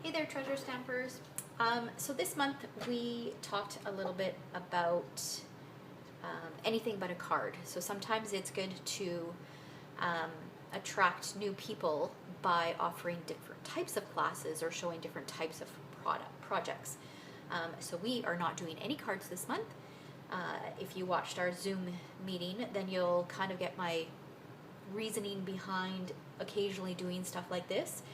Hey there, treasure stampers. So this month we talked a little bit about anything but a card. So sometimes it's good to attract new people by offering different types of classes or showing different types of projects. So we are not doing any cards this month. If you watched our Zoom meeting, then you'll kind of get my reasoning behind occasionally doing stuff like this.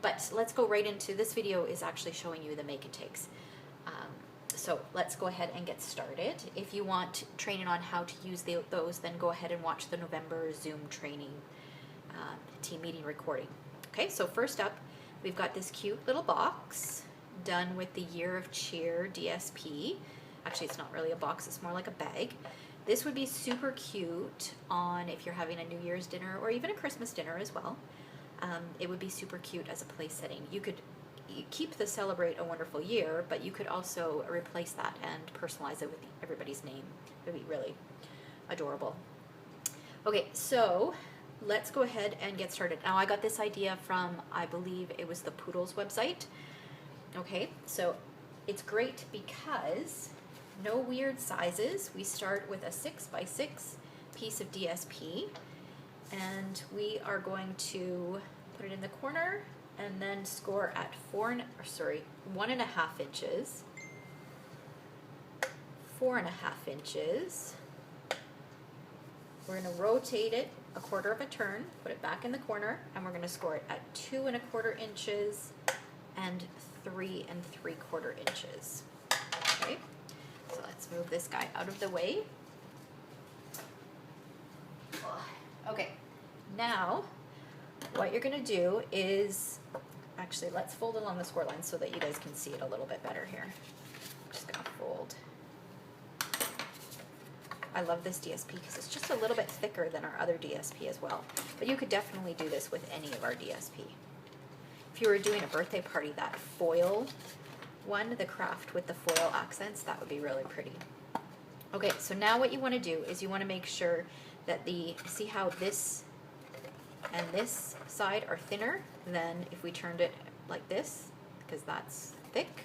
But let's go right into this video is actually showing you the make and takes. So let's go ahead and get started. If you want training on how to use those, then go ahead and watch the November Zoom training team meeting recording. Okay, so first up, we've got this cute little box done with the Year of Cheer DSP. Actually, it's not really a box, it's more like a bag. This would be super cute on if you're having a New Year's dinner or even a Christmas dinner as well. It would be super cute as a place setting. You could keep the Celebrate a Wonderful Year, but you could also replace that and personalize it with everybody's name. It would be really adorable. Okay, so let's go ahead and get started. Now, I got this idea from, I believe it was the Poodles website. Okay, so it's great because no weird sizes. We start with a 6x6 piece of DSP. And we are going to put it in the corner and then score at 1.5 inches, 4.5 inches. We're going to rotate it a quarter of a turn, put it back in the corner, and we're going to score it at 2.25 inches and 3 3/4 inches. Okay, so let's move this guy out of the way. Okay, now what you're going to do is, actually let's fold along the score line so that you guys can see it a little bit better here. I'm just going to fold. I love this DSP because it's just a little bit thicker than our other DSP as well. But you could definitely do this with any of our DSP. If you were doing a birthday party, that foil one, the craft with the foil accents, that would be really pretty. Okay, so now what you want to do is you want to make sure that see how this and this side are thinner than if we turned it like this, because that's thick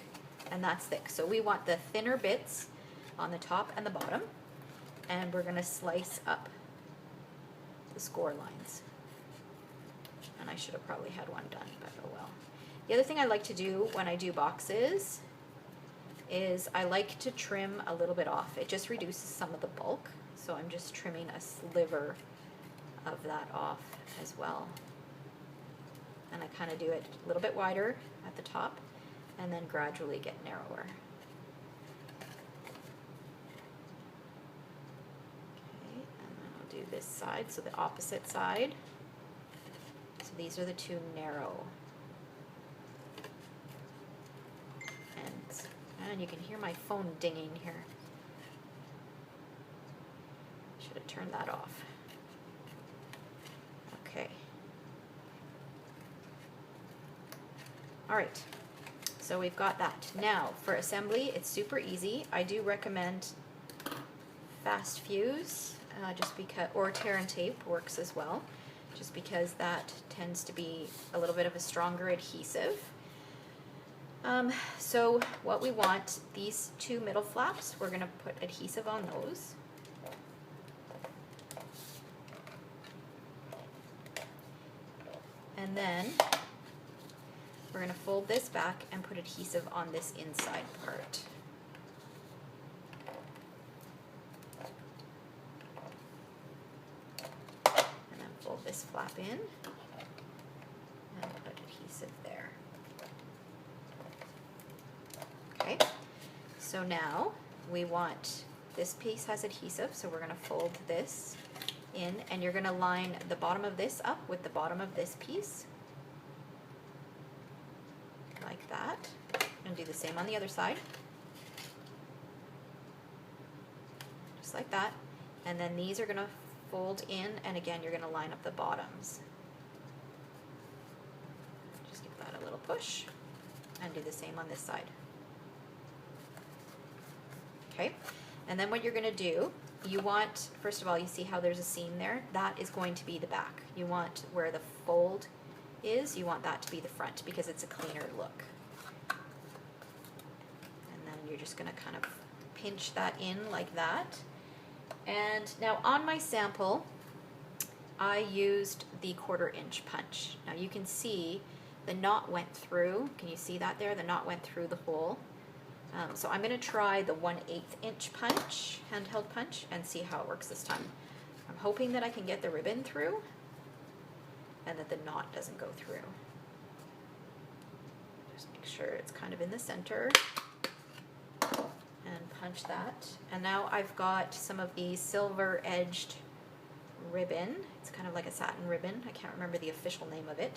and that's thick. So we want the thinner bits on the top and the bottom, and we're going to slice up the score lines. And I should have probably had one done, but oh well. The other thing I like to do when I do boxes is I like to trim a little bit off. It just reduces some of the bulk. So I'm just trimming a sliver of that off as well. And I kind of do it a little bit wider at the top and then gradually get narrower. Okay, and then I'll do this side, so the opposite side. So these are the two narrow. And you can hear my phone dinging here. Should have turned that off. Okay. All right, so we've got that. Now, for assembly, it's super easy. I do recommend Fast Fuse, just because, or tear and tape works as well, just because that tends to be a little bit of a stronger adhesive. So what we want, these two middle flaps, we're going to put adhesive on those. And then we're going to fold this back and put adhesive on this inside part. And then fold this flap in and put adhesive there. Okay, so now we want, this piece has adhesive, so we're going to fold this in, and you're going to line the bottom of this up with the bottom of this piece, like that, and do the same on the other side, just like that, and then these are going to fold in, and again you're going to line up the bottoms. Just give that a little push, and do the same on this side. Okay, and then what you're going to do, you want, first of all, you see how there's a seam there? That is going to be the back. You want where the fold is, you want that to be the front because it's a cleaner look. And then you're just going to kind of pinch that in like that. And now on my sample, I used the 1/4 inch punch. Now you can see the knot went through. Can you see that there? The knot went through the hole. So I'm going to try the 1/8 inch punch, handheld punch, and see how it works this time. I'm hoping that I can get the ribbon through and that the knot doesn't go through. Just make sure it's kind of in the center and punch that. And now I've got some of the silver edged ribbon. It's kind of like a satin ribbon. I can't remember the official name of it.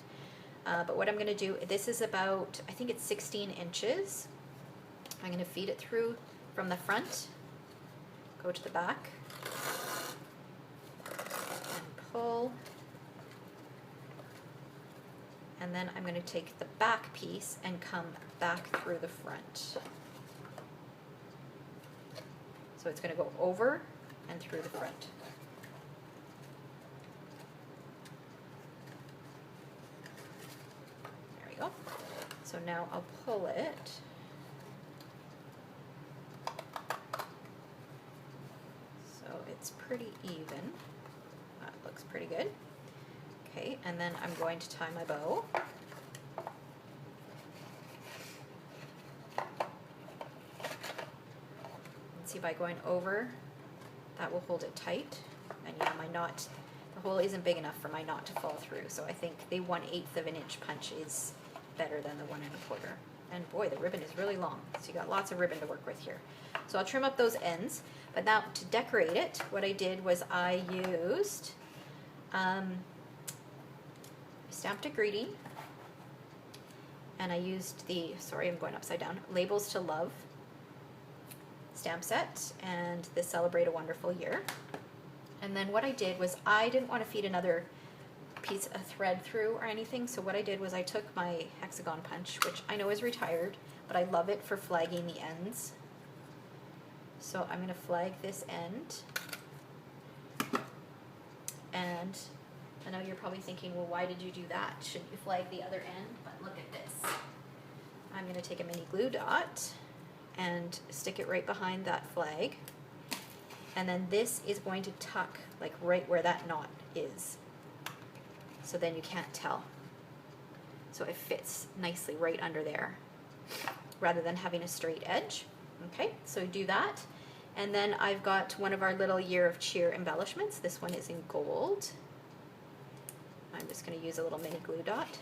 But what I'm going to do, this is about, I think it's 16 inches. I'm going to feed it through from the front, go to the back, and pull. And then I'm going to take the back piece and come back through the front. So it's going to go over and through the front. There we go. So now I'll pull it. So it's pretty even. That looks pretty good. Okay, and then I'm going to tie my bow. And see, by going over, that will hold it tight. And yeah, my knot, the hole isn't big enough for my knot to fall through, so I think the 1/8 of an inch punch is better than the 1 1/4. And boy, the ribbon is really long, so you got lots of ribbon to work with here. So I'll trim up those ends, but now to decorate it, what I did was I used stamped a greeting, and I used the, sorry, I'm going upside down, Labels to Love stamp set and the Celebrate a Wonderful Year. And then what I did was I didn't want to feed another piece of thread through or anything, so what I did was I took my hexagon punch, which I know is retired, but I love it for flagging the ends. So I'm going to flag this end, and I know you're probably thinking, well, why did you do that? Shouldn't you flag the other end? But look at this. I'm going to take a mini glue dot and stick it right behind that flag. And then this is going to tuck like right where that knot is. So then you can't tell. So it fits nicely right under there rather than having a straight edge. Okay, so do that. And then I've got one of our little Year of Cheer embellishments. This one is in gold. I'm just going to use a little mini glue dot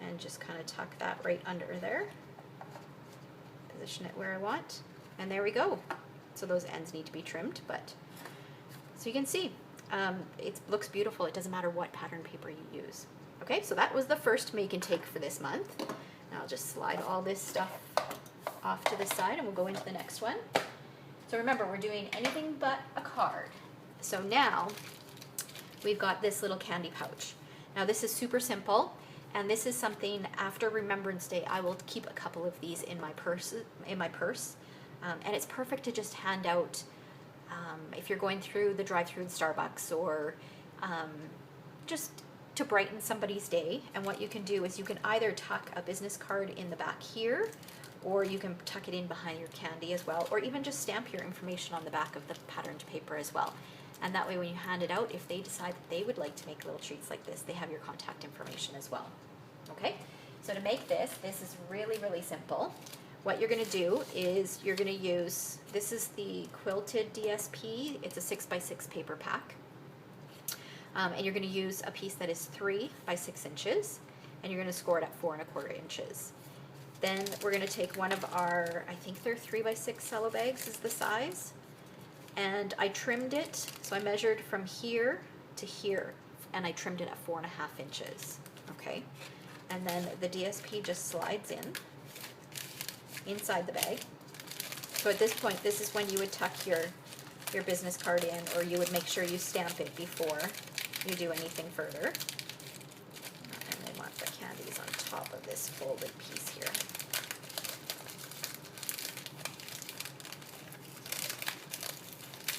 and just kind of tuck that right under there. Position it where I want. And there we go. So those ends need to be trimmed, but so you can see it looks beautiful. It doesn't matter what pattern paper you use. Okay, so that was the first make and take for this month. Now I'll just slide all this stuff off to the side and we'll go into the next one. So remember, we're doing anything but a card. So now we've got this little candy pouch. Now this is super simple, and this is something after Remembrance Day I will keep a couple of these in my purse. And it's perfect to just hand out if you're going through the drive-through in Starbucks, or just to brighten somebody's day. And what you can do is you can either tuck a business card in the back here, or you can tuck it in behind your candy as well, or even just stamp your information on the back of the patterned paper as well. And that way when you hand it out, if they decide that they would like to make little treats like this, they have your contact information as well. Okay, so to make this is really, really simple. What you're going to do is you're going to use, this is the Quilted DSP, it's a 6x6 paper pack. And you're going to use a piece that is 3 by 6 inches, and you're going to score it at 4 1/4 inches. Then we're going to take one of our, I think they're 3 by 6 cello bags is the size, and I trimmed it, so I measured from here to here, and I trimmed it at 4 1/2 inches, okay? And then the DSP just slides in inside the bag. So at this point, this is when you would tuck your business card in, or you would make sure you stamp it before you do anything further. And I want the candies on top of this folded piece here.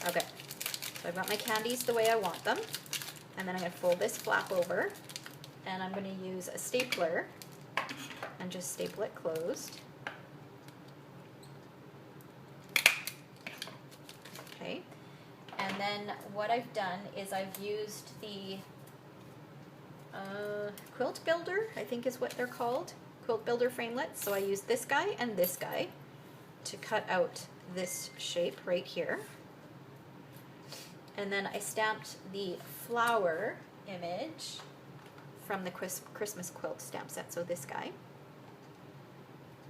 Okay, so I've got my candies the way I want them, and then I'm going to fold this flap over and I'm going to use a stapler and just staple it closed. Okay, and then what I've done is I've used the quilt builder, I think is what they're called, quilt builder framelits. So I used this guy and this guy to cut out this shape right here. And then I stamped the flower image from the Christmas quilt stamp set, so this guy,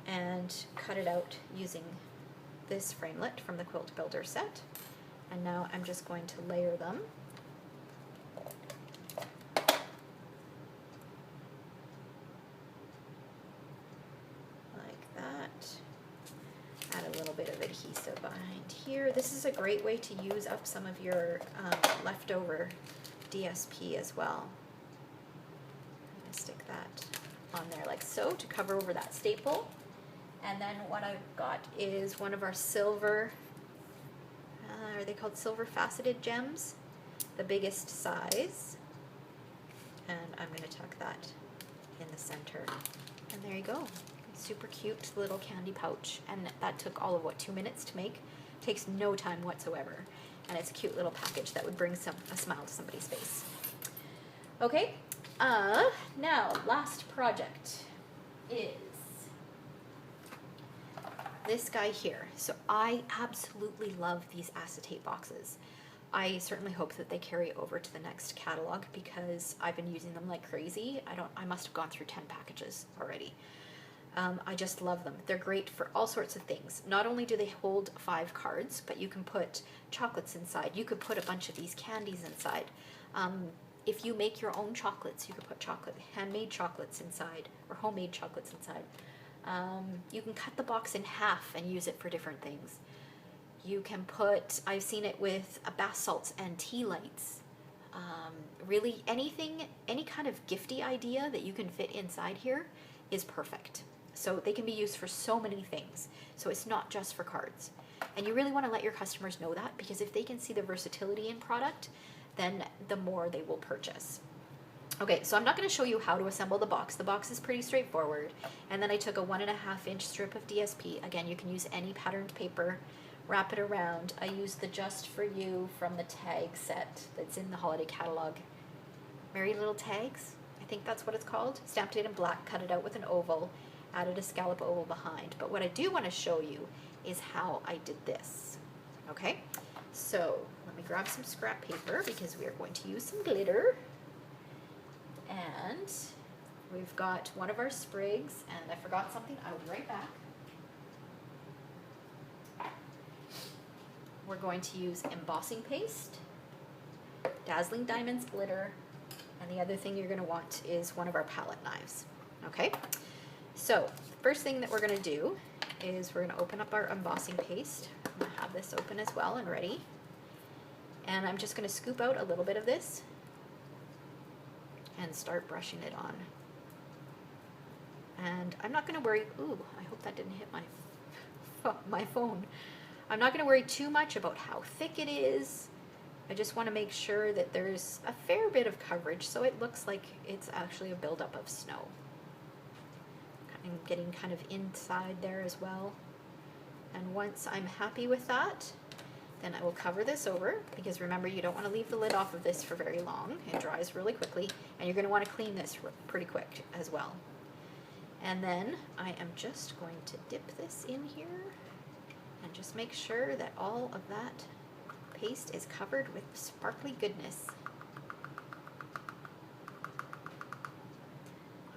and cut it out using this framelit from the quilt builder set. And now I'm just going to layer them. Like that. Add a little bit of adhesive behind here. This is a great way to use up some of your leftover DSP as well. I'm going to stick that on there like so to cover over that staple. And then what I've got is one of our silver, are they called silver faceted gems? The biggest size. And I'm going to tuck that in the center. And there you go. Super cute little candy pouch. And that took all of, what, 2 minutes to make? Takes no time whatsoever. And it's a cute little package that would bring a smile to somebody's face. Okay, now last project is this guy here. So I absolutely love these acetate boxes. I certainly hope that they carry over to the next catalog because I've been using them like crazy. I must have gone through 10 packages already. I just love them. They're great for all sorts of things. Not only do they hold 5 cards, but you can put chocolates inside. You could put a bunch of these candies inside. If you make your own chocolates, you could put handmade chocolates inside, or homemade chocolates inside. You can cut the box in half and use it for different things. You can put, I've seen it with bath salts and tea lights. Really anything, any kind of gifty idea that you can fit inside here is perfect. So they can be used for so many things. So it's not just for cards. And you really want to let your customers know that, because if they can see the versatility in product, then the more they will purchase. Okay, so I'm not going to show you how to assemble the box. The box is pretty straightforward. And then I took a 1.5 inch strip of DSP. Again, you can use any patterned paper, wrap it around. I used the Just For You from the tag set that's in the holiday catalog. Merry Little Tags, I think that's what it's called. Stamped it in black, cut it out with an oval, added a scallop oval behind. But what I do want to show you is how I did this. Okay, so let me grab some scrap paper because we are going to use some glitter. And we've got one of our sprigs, and I forgot something. I'll be right back. We're going to use embossing paste, Dazzling Diamonds glitter, and the other thing you're going to want is one of our palette knives. Okay, so first thing that we're going to do is we're going to open up our embossing paste. I'm going to have this open as well and ready. And I'm just going to scoop out a little bit of this and start brushing it on. And I'm not going to worry, ooh, I hope that didn't hit my phone. I'm not going to worry too much about how thick it is. I just want to make sure that there's a fair bit of coverage so it looks like it's actually a buildup of snow. I'm getting kind of inside there as well. And once I'm happy with that, then I will cover this over, because remember, you don't want to leave the lid off of this for very long. It dries really quickly, and you're going to want to clean this pretty quick as well. And then I am just going to dip this in here and just make sure that all of that paste is covered with sparkly goodness.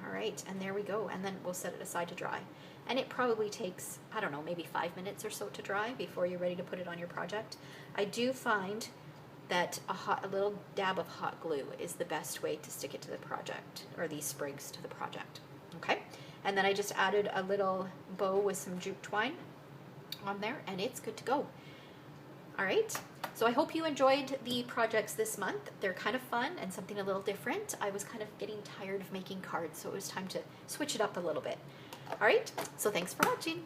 All right, and there we go. And then we'll set it aside to dry. And it probably takes, I don't know, maybe 5 minutes or so to dry before you're ready to put it on your project. I do find that a little dab of hot glue is the best way to stick it to the project, or these sprigs to the project. Okay, and then I just added a little bow with some jute twine on there, and it's good to go. All right, so I hope you enjoyed the projects this month. They're kind of fun and something a little different. I was kind of getting tired of making cards, so it was time to switch it up a little bit. All right, so thanks for watching.